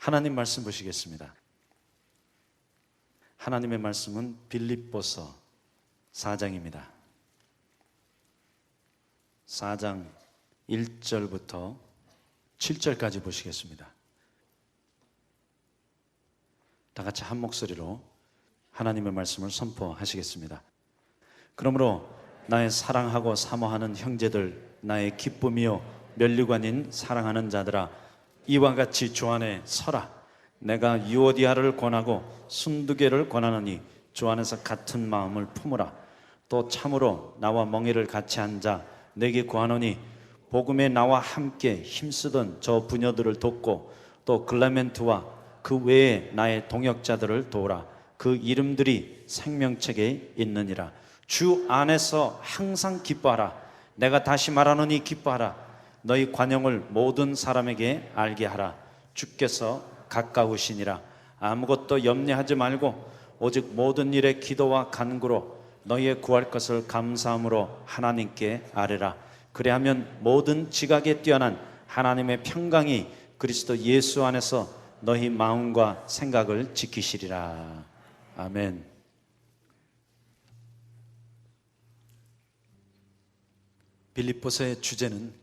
하나님 말씀 보시겠습니다. 하나님의 말씀은 빌립보서 4장입니다. 4장 1절부터 7절까지 보시겠습니다. 다 같이 한 목소리로 하나님의 말씀을 선포하시겠습니다. 그러므로 나의 사랑하고 사모하는 형제들, 나의 기쁨이요 면류관인 사랑하는 자들아, 이와 같이 주 안에 서라. 내가 유오디아를 권하고 순두개를 권하노니 주 안에서 같은 마음을 품으라. 또 참으로 나와 멍에를 같이 앉아 내게 구하노니 복음에 나와 함께 힘쓰던 저 부녀들을 돕고 또 글라멘트와 그 외에 나의 동역자들을 도우라. 그 이름들이 생명책에 있느니라. 주 안에서 항상 기뻐하라. 내가 다시 말하노니 기뻐하라. 너희 관용을 모든 사람에게 알게 하라. 주께서 가까우시니라. 아무것도 염려하지 말고 오직 모든 일에 기도와 간구로 너희의 구할 것을 감사함으로 하나님께 아뢰라. 그리하면 모든 지각에 뛰어난 하나님의 평강이 그리스도 예수 안에서 너희 마음과 생각을 지키시리라. 아멘. 빌립보서의 주제는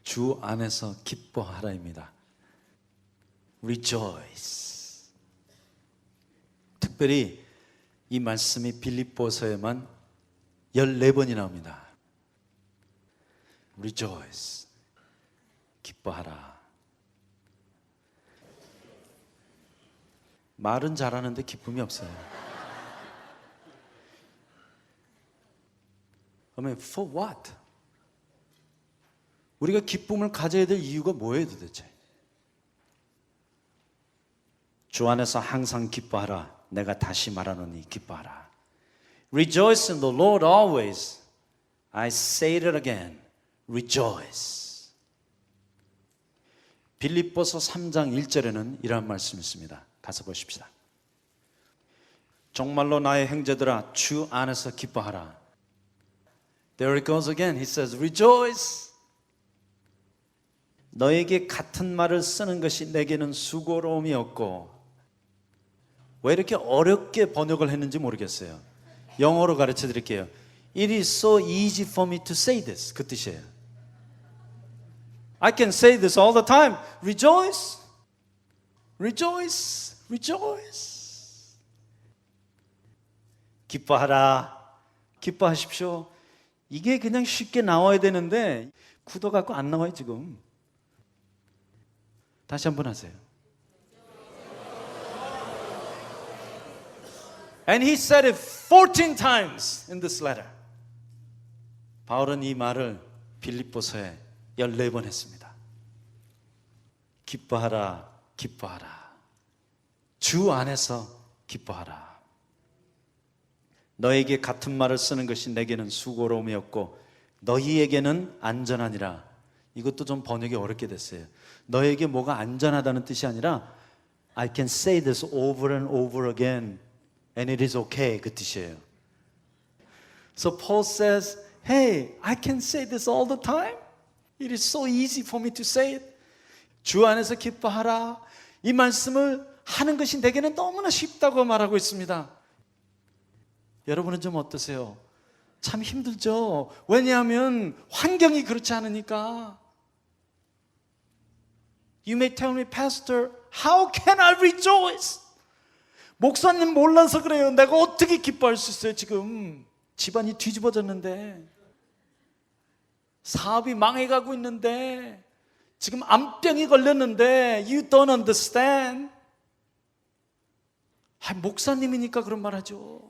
주 안에서 기뻐하라입니다. Rejoice. 특별히 이 말씀이 빌립보서에만 14번이 나옵니다. Rejoice. 기뻐하라. 말은 잘하는데 기쁨이 없어요. 그러면 for what? 우리가 기쁨을 가져야 될 이유가 뭐예요 도대체? 주 안에서 항상 기뻐하라. 내가 다시 말하노니 기뻐하라. Rejoice in the Lord always. I say it again. Rejoice. 빌립보서 3장 1절에는 이러한 말씀이 있습니다. 가서 보십시다. 정말로 나의 형제들아 주 안에서 기뻐하라. There it goes again. He says rejoice. 너에게 같은 말을 쓰는 것이 내게는 수고로움이 없고. 왜 이렇게 어렵게 번역을 했는지 모르겠어요. 영어로 가르쳐 드릴게요. It is so easy for me to say this. 그 뜻이에요. I can say this all the time. Rejoice. Rejoice. Rejoice. 기뻐하라. 기뻐하십시오. 이게 그냥 쉽게 나와야 되는데 굳어갖고 안 나와요 지금. 다시 한번 하세요. And he said it 14 times in this letter. 바울은 이 말을 빌립보서에 14번 했습니다. 기뻐하라, 기뻐하라. 주 안에서 기뻐하라. 너에게 같은 말을 쓰는 것이 내게는 수고로움이 없고 너희에게는 안전하니라. 이것도 좀 번역이 어렵게 됐어요. 너에게 뭐가 안전하다는 뜻이 아니라 I can say this over and over again and it is okay 그 뜻이에요. So Paul says, hey, I can say this all the time. It is so easy for me to say it. 주 안에서 기뻐하라. 이 말씀을 하는 것이 내게는 너무나 쉽다고 말하고 있습니다. 여러분은 좀 어떠세요? 참 힘들죠? 왜냐하면 환경이 그렇지 않으니까. You may tell me, Pastor, how can I rejoice? 목사님 몰라서 그래요. 내가 어떻게 기뻐할 수 있어요 지금? 집안이 뒤집어졌는데 사업이 망해가고 있는데 지금 암병이 걸렸는데 You don't understand. 목사님이니까 그런 말 하죠.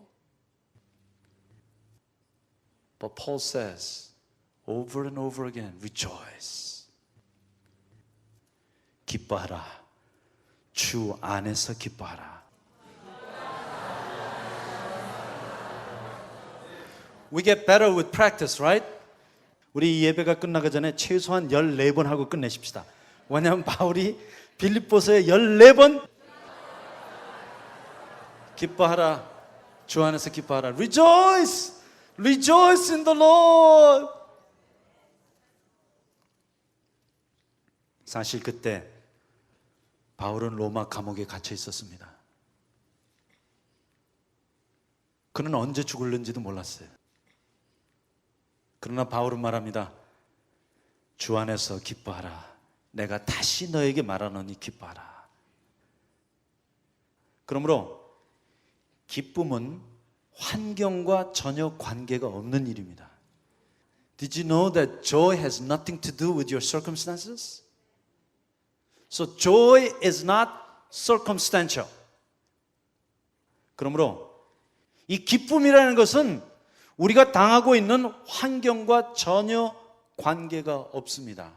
But Paul says over and over again, rejoice. 기뻐하라. 주 안에서 기뻐하라. We get better with practice, right? 우리 이 예배가 끝나기 전에 최소한 14번 하고 끝내십시다. 왜냐하면 바울이 빌립보서에 14번 기뻐하라. 주 안에서 기뻐하라. Rejoice! Rejoice in the Lord! 사실 그때 바울은 로마 감옥에 갇혀 있었습니다. 그는 언제 죽을는지도 몰랐어요. 그러나 바울은 말합니다. 주 안에서 기뻐하라. 내가 다시 너에게 말하노니 기뻐하라. 그러므로 기쁨은 환경과 전혀 관계가 없는 일입니다. Did you know that joy has nothing to do with your circumstances? So joy is not circumstantial. 그러므로 이 기쁨이라는 것은 우리가 당하고 있는 환경과 전혀 관계가 없습니다.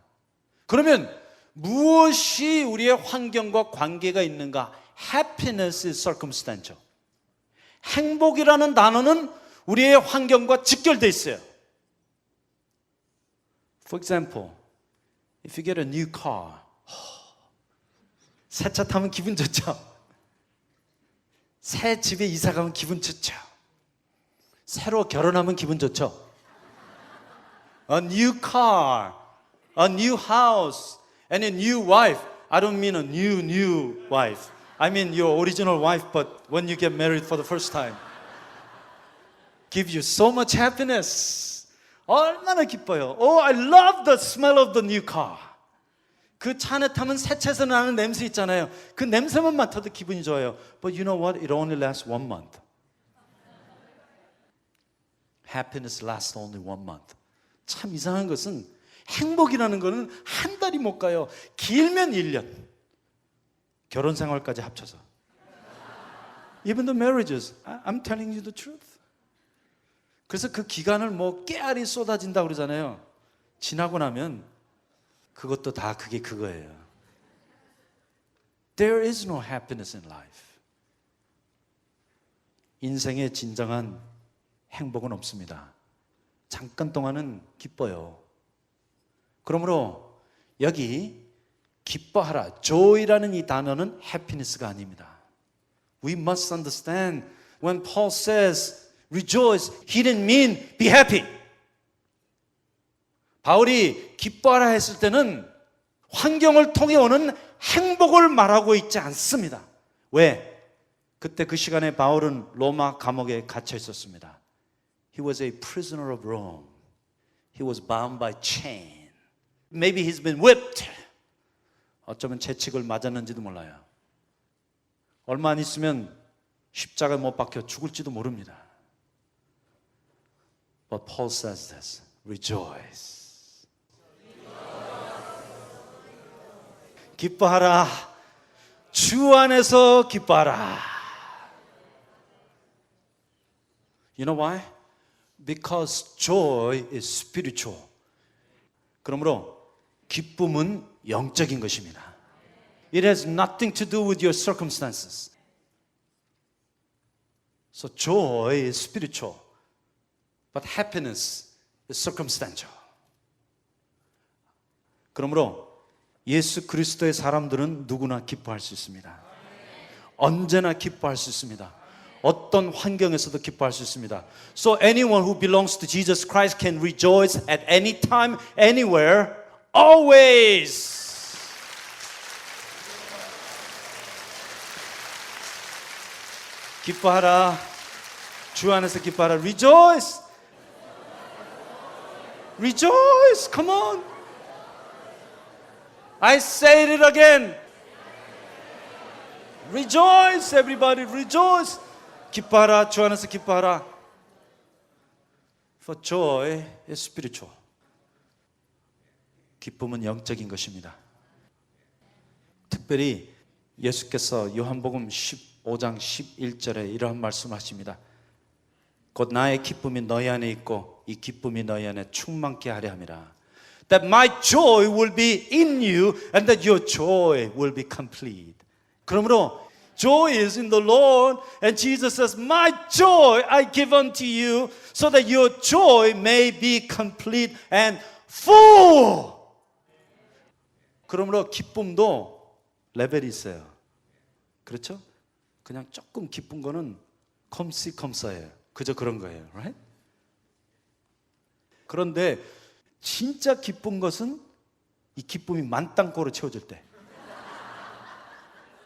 그러면 무엇이 우리의 환경과 관계가 있는가? Happiness is circumstantial. 행복이라는 단어는 우리의 환경과 직결되어 있어요. For example, if you get a new car, 새 차 타면 기분 좋죠? 새 집에 이사 가면 기분 좋죠? 새로 결혼하면 기분 좋죠? A new car, a new house, and a new wife. I don't mean a new wife. I mean your original wife, but when you get married for the first time. Give you so much happiness. 얼마나 기뻐요. Oh, I love the smell of the new car. 그 차 안에 타면 새 차에서 나는 냄새 있잖아요. 그 냄새만 맡아도 기분이 좋아요. But you know what? It only lasts 1 month. Happiness lasts only 1 month. 참 이상한 것은 행복이라는 것은 한 달이 못 가요. 길면 1년. 결혼 생활까지 합쳐서. Even the marriages, I'm telling you the truth. 그래서 그 기간을 뭐 깨알이 쏟아진다 그러잖아요. 지나고 나면 그것도 다 그게 그거예요. There is no happiness in life. 인생의 진정한 행복은 없습니다. 잠깐 동안은 기뻐요. 그러므로 여기 기뻐하라, joy라는 이 단어는 happiness가 아닙니다. We must understand when Paul says rejoice, he didn't mean be happy. 바울이 기뻐하라 했을 때는 환경을 통해 오는 행복을 말하고 있지 않습니다. 왜? 그때 그 시간에 바울은 로마 감옥에 갇혀 있었습니다. He was a prisoner of Rome. He was bound by chain. Maybe he's been whipped. 어쩌면 채찍을 맞았는지도 몰라요. 얼마 안 있으면 십자가에 못 박혀 죽을지도 모릅니다. But Paul says this, rejoice. 기뻐하라. 주 안에서 기뻐하라. You know why? Because joy is spiritual. 그러므로 기쁨은 영적인 것입니다. It has nothing to do with your circumstances. So joy is spiritual, but happiness is circumstantial. 그러므로 예수 그리스도의 사람들은 누구나 기뻐할 수 있습니다. 언제나 기뻐할 수 있습니다. 어떤 환경에서도 기뻐할 수 있습니다. So anyone who belongs to Jesus Christ can rejoice at any time, anywhere, always. 기뻐하라. 주 안에서 기뻐하라. Rejoice. Rejoice. Come on. I say it again. Rejoice, everybody. Rejoice. 기뻐하라. 주 안에서 기뻐하라. For joy is spiritual. 기쁨은 영적인 것입니다. 특별히 예수께서 요한복음 15장 11절에 이러한 말씀하십니다. 곧 나의 기쁨이 너희 안에 있고 이 기쁨이 너희 안에 충만케 하려 함이라. That my joy will be in you and that your joy will be complete. 그러므로 joy is in the Lord and Jesus says, my joy I give unto you so that your joy may be complete and full. 그러므로 기쁨도 레벨이 있어요. 그렇죠? 그냥 조금 기쁜 거는 컴시컴사예요. 그저 그런 거예요. Right? 그런데 진짜 기쁜 것은 이 기쁨이 만땅고로 채워질 때.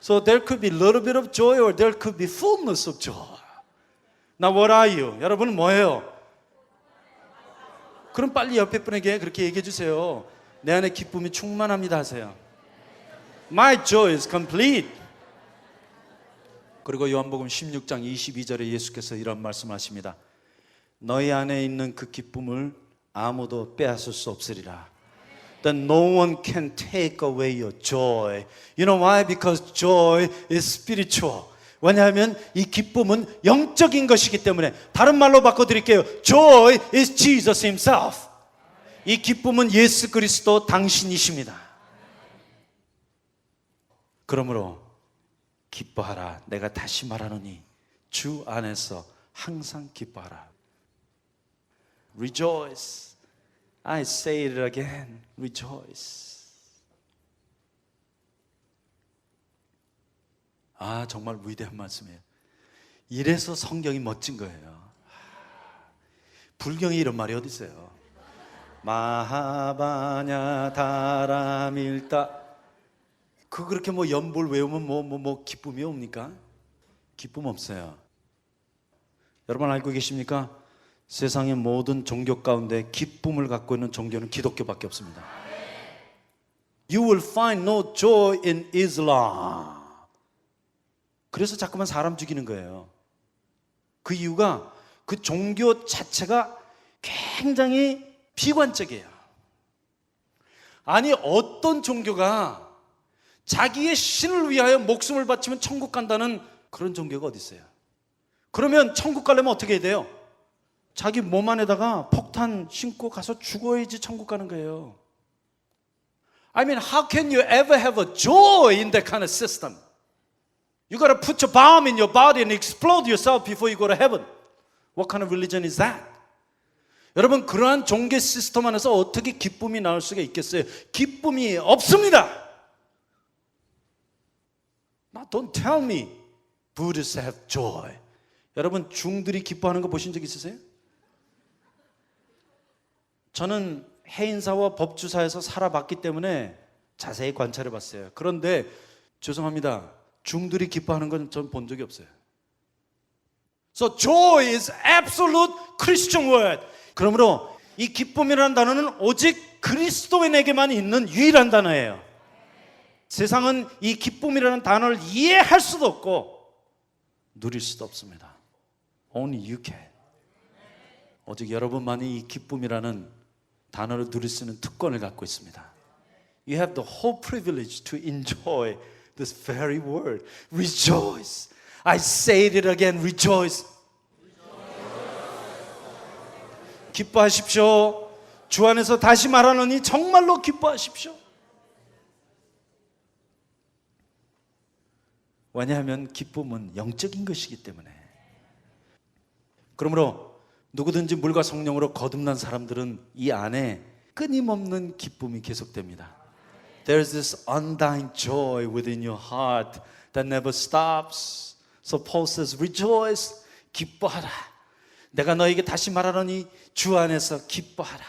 So there could be a little bit of joy or there could be fullness of joy. Now what are you? 여러분은 뭐예요? 그럼 빨리 옆에 분에게 그렇게 얘기해 주세요. 내 안에 기쁨이 충만합니다 하세요. My joy is complete. 그리고 요한복음 16장 22절에 예수께서 이런 말씀하십니다. 너희 안에 있는 그 기쁨을 아무도 빼앗을 수 없으리라. That no one can take away your joy. You know why? Because joy is spiritual. 왜냐하면 이 기쁨은 영적인 것이기 때문에. 다른 말로 바꿔드릴게요. Joy is Jesus himself. 이 기쁨은 예수 그리스도 당신이십니다. 그러므로 기뻐하라. 내가 다시 말하노니 주 안에서 항상 기뻐하라. Rejoice. I say it again. Rejoice. 아, 정말 위대한 말씀이에요. 이래서 성경이 멋진 거예요. 불경에 이런 말이 어디 있어요? 마하바냐 다라밀다. 그렇게 뭐 연볼 외우면 뭐 기쁨이 옵니까? 기쁨 없어요. 여러분 알고 계십니까? 세상의 모든 종교 가운데 기쁨을 갖고 있는 종교는 기독교밖에 없습니다. You will find no joy in Islam. 그래서 자꾸만 사람 죽이는 거예요. 그 이유가 그 종교 자체가 굉장히 비관적이에요. 아니 어떤 종교가 자기의 신을 위하여 목숨을 바치면 천국 간다는 그런 종교가 어디 있어요? 그러면 천국 가려면 어떻게 해야 돼요? 자기 몸 안에다가 폭탄 신고 가서 죽어야지 천국 가는 거예요. I mean, how can you ever have a joy in that kind of system? You got to put your bomb in your body and explode yourself before you go to heaven. What kind of religion is that? 여러분, 그러한 종교 시스템 안에서 어떻게 기쁨이 나올 수가 있겠어요? 기쁨이 없습니다. Now don't tell me Buddhists have joy. 여러분, 중들이 기뻐하는 거 보신 적 있으세요? 저는 해인사와 법주사에서 살아봤기 때문에 자세히 관찰해 봤어요. 그런데 죄송합니다. 중들이 기뻐하는 건 전 본 적이 없어요. So joy is absolute Christian word. 그러므로 이 기쁨이라는 단어는 오직 그리스도인에게만 있는 유일한 단어예요. 세상은 이 기쁨이라는 단어를 이해할 수도 없고 누릴 수도 없습니다. Only you can. 오직 여러분만이 이 기쁨이라는 단어를 누릴 수 있는 특권을 갖고 있습니다. You have the whole privilege to enjoy this very word. Rejoice. I say it again. Rejoice. 기뻐하십시오. 주 안에서 다시 말하노니 정말로 기뻐하십시오. 왜냐하면 기쁨은 영적인 것이기 때문에. 그러므로 누구든지 물과 성령으로 거듭난 사람들은 이 안에 끊임없는 기쁨이 계속됩니다. There's this undying joy within your heart that never stops. So Paul says, rejoice. 기뻐하라. 내가 너에게 다시 말하노니 주 안에서 기뻐하라.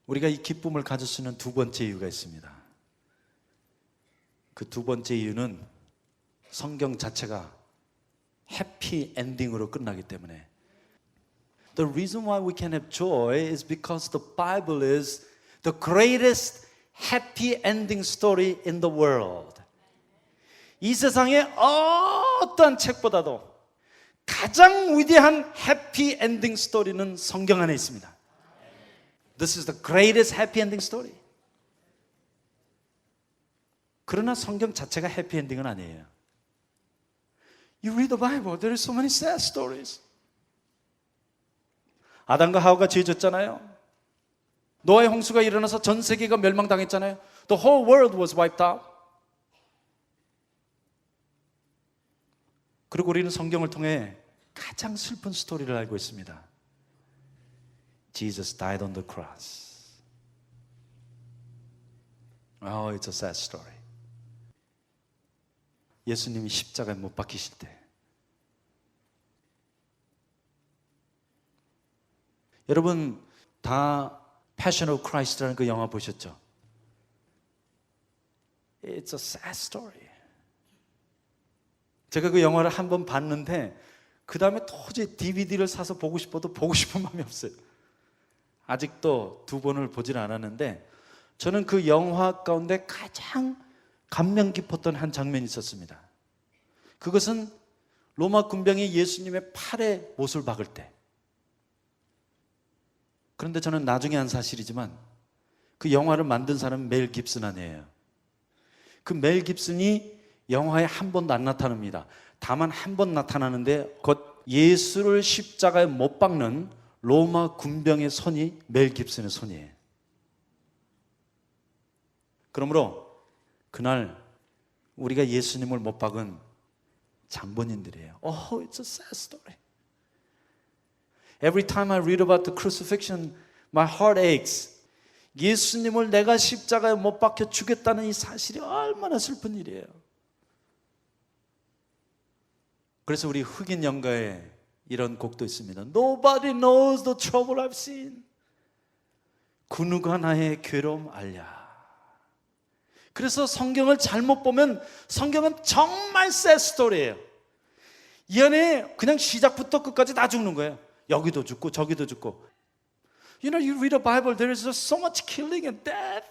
우리가 이 기쁨을 가질 수 있는 두 번째 이유가 있습니다. 그 두 번째 이유는 성경 자체가 해피 엔딩으로 끝나기 때문에. The reason why we can have joy is because the Bible is the greatest happy ending story in the world. 이 세상의 어떠한 책보다도 가장 위대한 해피 엔딩 스토리는 성경 안에 있습니다. This is the greatest happy ending story. 그러나 성경 자체가 해피 엔딩은 아니에요. You read the Bible, there are so many sad stories. 아담과 하와가 죄 졌잖아요. 노아의 홍수가 일어나서 전 세계가 멸망당했잖아요. The whole world was wiped out. 그리고 우리는 성경을 통해 가장 슬픈 스토리를 알고 있습니다. Jesus died on the cross. Oh, it's a sad story. 예수님이 십자가에 못 박히실 때. 여러분 다 Passion of Christ라는 그 영화 보셨죠? It's a sad story. 제가 그 영화를 한 번 봤는데 그 다음에 도저히 DVD를 사서 보고 싶어도 보고 싶은 마음이 없어요. 아직도 2번을 보질 않았는데 저는 그 영화 가운데 가장 감명 깊었던 한 장면이 있었습니다. 그것은 로마 군병이 예수님의 팔에 못을 박을 때. 그런데 저는 나중에 한 사실이지만 그 영화를 만든 사람은 멜 깁슨 아니에요. 그 멜 깁슨이 영화에 한 번도 안 나타납니다. 다만 한 번 나타나는데 곧 예수를 십자가에 못 박는 로마 군병의 손이 멜 깁슨의 손이에요. 그러므로 그날 우리가 예수님을 못 박은 장본인들이에요. Oh, it's a sad story. Every time I read about the crucifixion, my heart aches. 예수님을 내가 십자가에 못 박혀 죽였다는 이 사실이 얼마나 슬픈 일이에요. 그래서 우리 흑인 연가에 이런 곡도 있습니다. Nobody knows the trouble I've seen. 그 누가 나의 괴로움 알랴. 그래서 성경을 잘못 보면 성경은 정말 sad story예요. 이 안에 그냥 시작부터 끝까지 다 죽는 거예요. 여기도 죽고 저기도 죽고. You know, you read a Bible, there is just so much killing and death,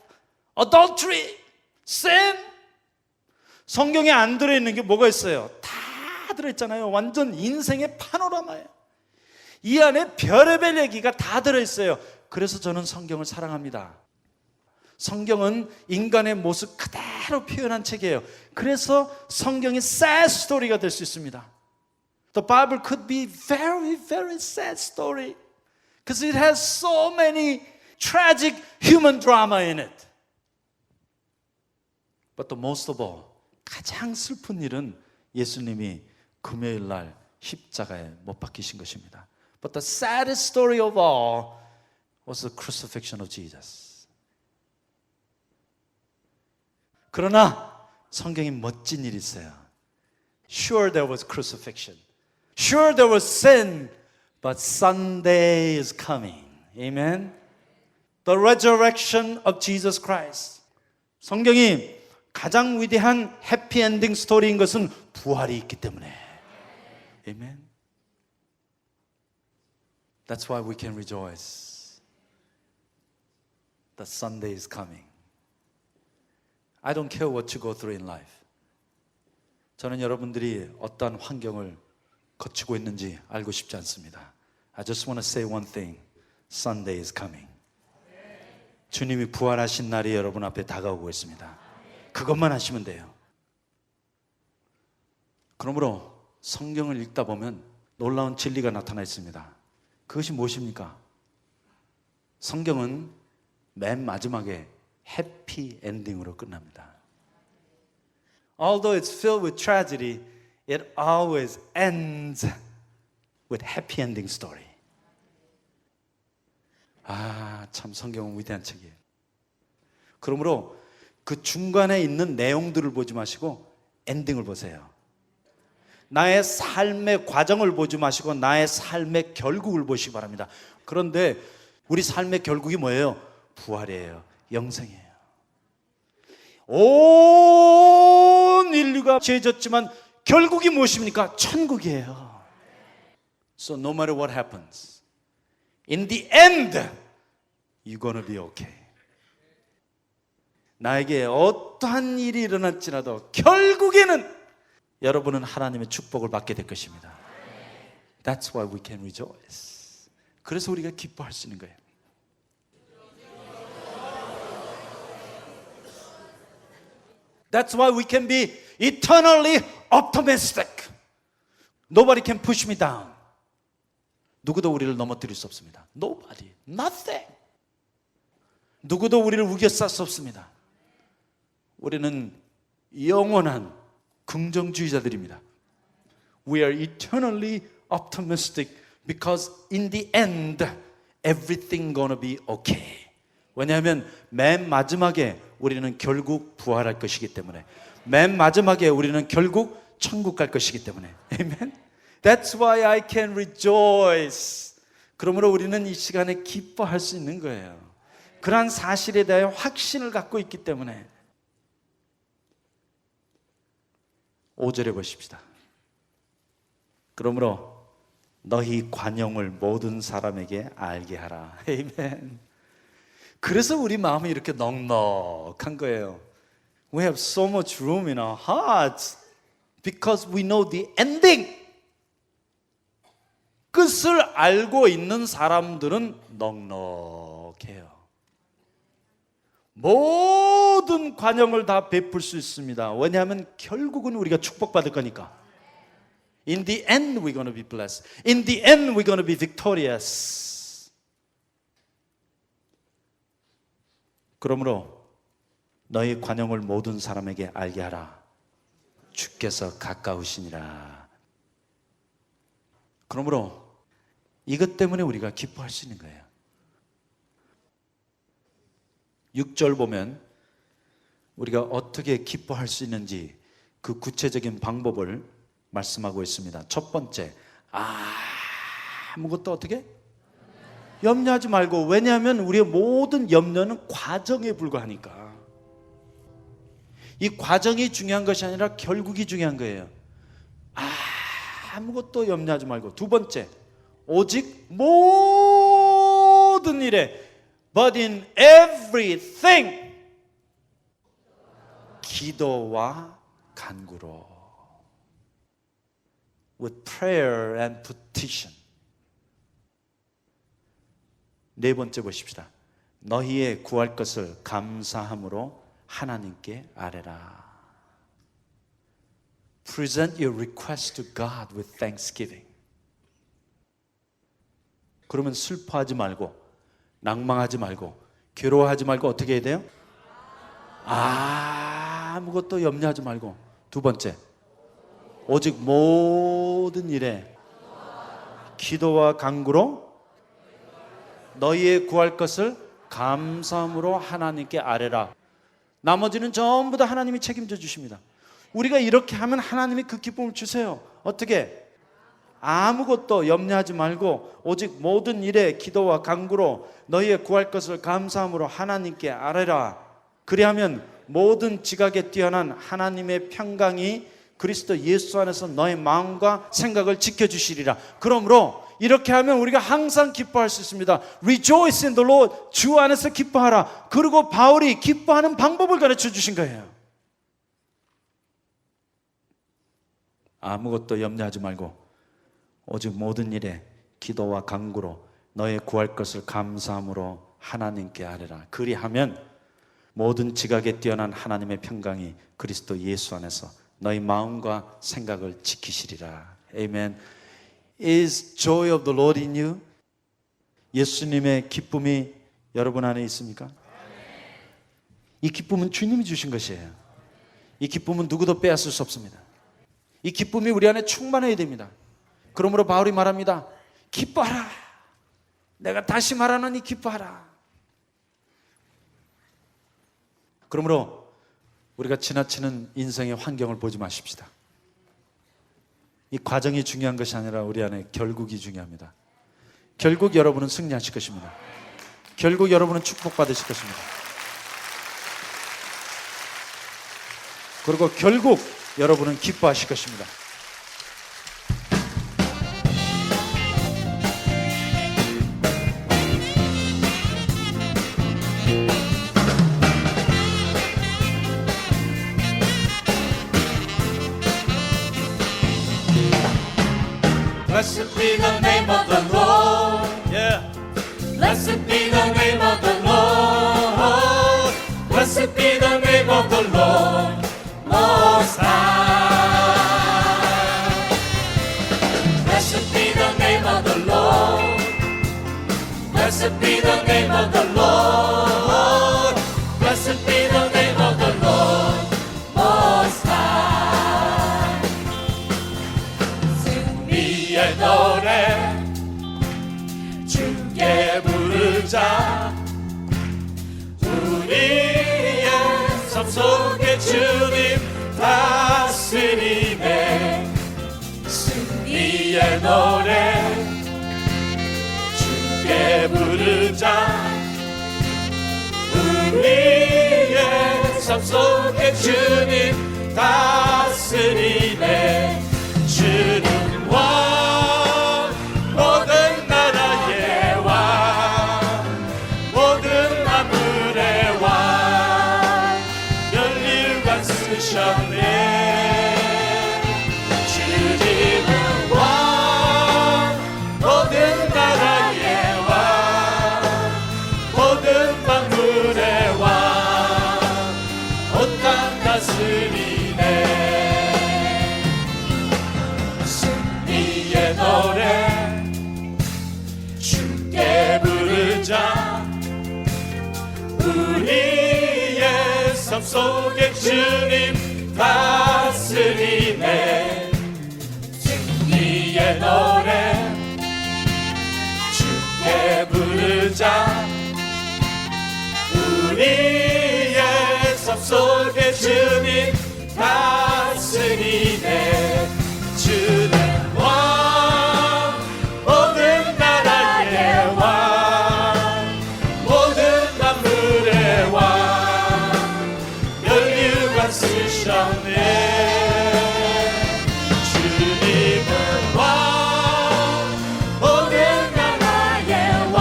adultery, sin. 성경에 안 들어있는 게 뭐가 있어요? 다 들어있잖아요. 완전 인생의 파노라마예요. 이 안에 별의별 얘기가 다 들어있어요. 그래서 저는 성경을 사랑합니다. 성경은 인간의 모습 그대로 표현한 책이에요. 그래서 성경이 sad story가 될 수 있습니다. The Bible could be very, very sad story because it has so many tragic human drama in it. But the most of all, 가장 슬픈 일은 예수님이 금요일 날 십자가에 못 박히신 것입니다. But the saddest story of all was the crucifixion of Jesus. 그러나 성경에 멋진 일이 있어요. Sure, there was crucifixion. Sure, there was sin. But Sunday is coming. Amen. The resurrection of Jesus Christ. 성경이 가장 위대한 해피엔딩 스토리인 것은 부활이 있기 때문에. Amen. That's why we can rejoice. That Sunday is coming. I don't care what you go through in life. 저는 여러분들이 어떠한 환경을 거치고 있는지 알고 싶지 않습니다. I just want to say one thing. Sunday is coming. 주님이 부활하신 날이 여러분 앞에 다가오고 있습니다. 그것만 하시면 돼요. 그러므로 성경을 읽다 보면 놀라운 진리가 나타나 있습니다. 그것이 무엇입니까? 성경은 맨 마지막에 해피 엔딩으로 끝납니다. Although it's filled with tragedy, it always ends with happy ending story. 참 성경은 위대한 책이에요. 그러므로 그 중간에 있는 내용들을 보지 마시고 엔딩을 보세요. 나의 삶의 과정을 보지 마시고 나의 삶의 결국을 보시기 바랍니다. 그런데 우리 삶의 결국이 뭐예요? 부활이에요. 영생이에요. 온 인류가 죄졌지만 결국이 무엇입니까? 천국이에요. So no matter what happens, in the end, you're gonna be okay. 나에게 어떠한 일이 일어날지라도 결국에는 여러분은 하나님의 축복을 받게 될 것입니다. That's why we can rejoice. 그래서 우리가 기뻐할 수 있는 거예요. That's why we can be eternally optimistic. Nobody can push me down. 누구도 우리를 넘어뜨릴 수 없습니다. Nobody, nothing. 누구도 우리를 우겨쌀 수 없습니다. 우리는 영원한 긍정주의자들입니다. We are eternally optimistic because in the end everything gonna be okay. 왜냐하면 맨 마지막에 우리는 결국 부활할 것이기 때문에, 맨 마지막에 우리는 결국 천국 갈 것이기 때문에. Amen. That's why I can rejoice. 그러므로 우리는 이 시간에 기뻐할 수 있는 거예요. 그러한 사실에 대해 확신을 갖고 있기 때문에. 5절에 보십시다. 그러므로 너희 관용을 모든 사람에게 알게 하라. 아멘. 그래서 우리 마음이 이렇게 넉넉한 거예요. We have so much room in our hearts because we know the ending. 끝을 알고 있는 사람들은 넉넉해요. 모든 관용을 다 베풀 수 있습니다. 왜냐하면 결국은 우리가 축복받을 거니까. In the end we're going to be blessed. In the end we're going to be victorious. 그러므로 너희 관용을 모든 사람에게 알게 하라. 주께서 가까우시니라. 그러므로 이것 때문에 우리가 기뻐할 수 있는 거예요. 6절 보면 우리가 어떻게 기뻐할 수 있는지 그 구체적인 방법을 말씀하고 있습니다. 첫 번째, 아무것도 어떻게? 염려하지 말고. 왜냐하면 우리의 모든 염려는 과정에 불과하니까. 이 과정이 중요한 것이 아니라 결국이 중요한 거예요. 아무것도 염려하지 말고. 두 번째, 오직 모든 일에 But in everything 기도와 간구로 with prayer and petition. 네 번째 보십시다. 너희의 구할 것을 감사함으로 하나님께 아뢰라. Present your request to God with thanksgiving. 그러면 슬퍼하지 말고, 낭망하지 말고, 괴로워하지 말고 어떻게 해야 돼요? 아무것도 염려하지 말고. 두 번째, 오직 모든 일에 기도와 간구로 너희의 구할 것을 감사함으로 하나님께 아뢰라. 나머지는 전부 다 하나님이 책임져 주십니다. 우리가 이렇게 하면 하나님이 그 기쁨을 주세요. 어떻게? 아무것도 염려하지 말고 오직 모든 일에 기도와 간구로 너희의 구할 것을 감사함으로 하나님께 아뢰라. 그리하면 모든 지각에 뛰어난 하나님의 평강이 그리스도 예수 안에서 너의 마음과 생각을 지켜주시리라. 그러므로 이렇게 하면 우리가 항상 기뻐할 수 있습니다. Rejoice in the Lord. 주 안에서 기뻐하라. 그리고 바울이 기뻐하는 방법을 가르쳐 주신 거예요. 아무것도 염려하지 말고 오직 모든 일에 기도와 간구로 너의 구할 것을 감사함으로 하나님께 아뢰라. 그리하면 모든 지각에 뛰어난 하나님의 평강이 그리스도 예수 안에서 너희 마음과 생각을 지키시리라. 아멘. Is joy of the Lord in you? 예수님의 기쁨이 여러분 안에 있습니까? 이 기쁨은 주님이 주신 것이에요. 이 기쁨은 누구도 빼앗을 수 없습니다. 이 기쁨이 우리 안에 충만해야 됩니다. 그러므로 바울이 말합니다. 기뻐하라. 내가 다시 말하노니 기뻐하라. 그러므로 우리가 지나치는 인생의 환경을 보지 마십시다. 이 과정이 중요한 것이 아니라 우리 안에 결국이 중요합니다. 결국 여러분은 승리하실 것입니다. 결국 여러분은 축복받으실 것입니다. 그리고 결국 여러분은 기뻐하실 것입니다. Blessed be the name of the Lord. Yeah. Blessed be the name of the Lord. Blessed be the name of the Lord Most High. Blessed be the name of the Lord. Blessed be the name of the Lord. Blessed be the name of the Lord Most High. 승리의 노래 주께 부르자. 우리의 삶 속에 주님 다스리네. 승리의 노래 주께 부르자. 우리의 삶 속에 주님 다스리네. 쓰셨네. 주님은 왕, 모든 나라의 왕, 모든 만물의 왕, 온 땅 다스리네. 승리의 노래 주께 부르자. 우리의 삶 속에 주님 다스리네. 승리의 노래 주께 부르자. 우리의 삶 속에 주님 다스리네. 주는 왕, 모든 나라의 왕, 모든 만물의 왕, 면류관 쓰셨네. 주님은 왕, 모든 나라의 왕,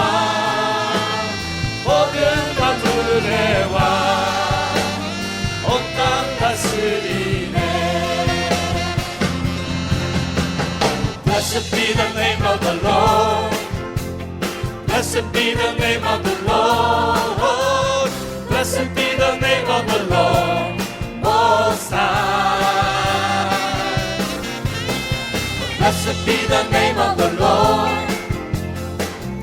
모든 만물의 왕, 온 땅 다스리네. Blessed be the name of the Lord. Blessed be the name of the Lord. Blessed be the name of the Lord Most High. Blessed be the name of the Lord.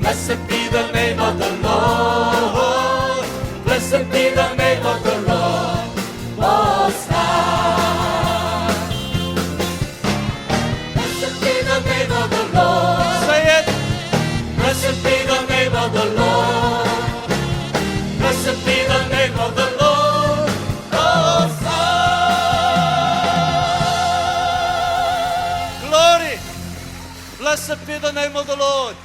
Blessed be the name of the Lord. Blessed be the name of the Lord Most High. Blessed be the name of the Lord. Say it. Blessed be the name of the Lord. Blessed be the name of the Lord Most High. Glory. Blessed be the name of the Lord.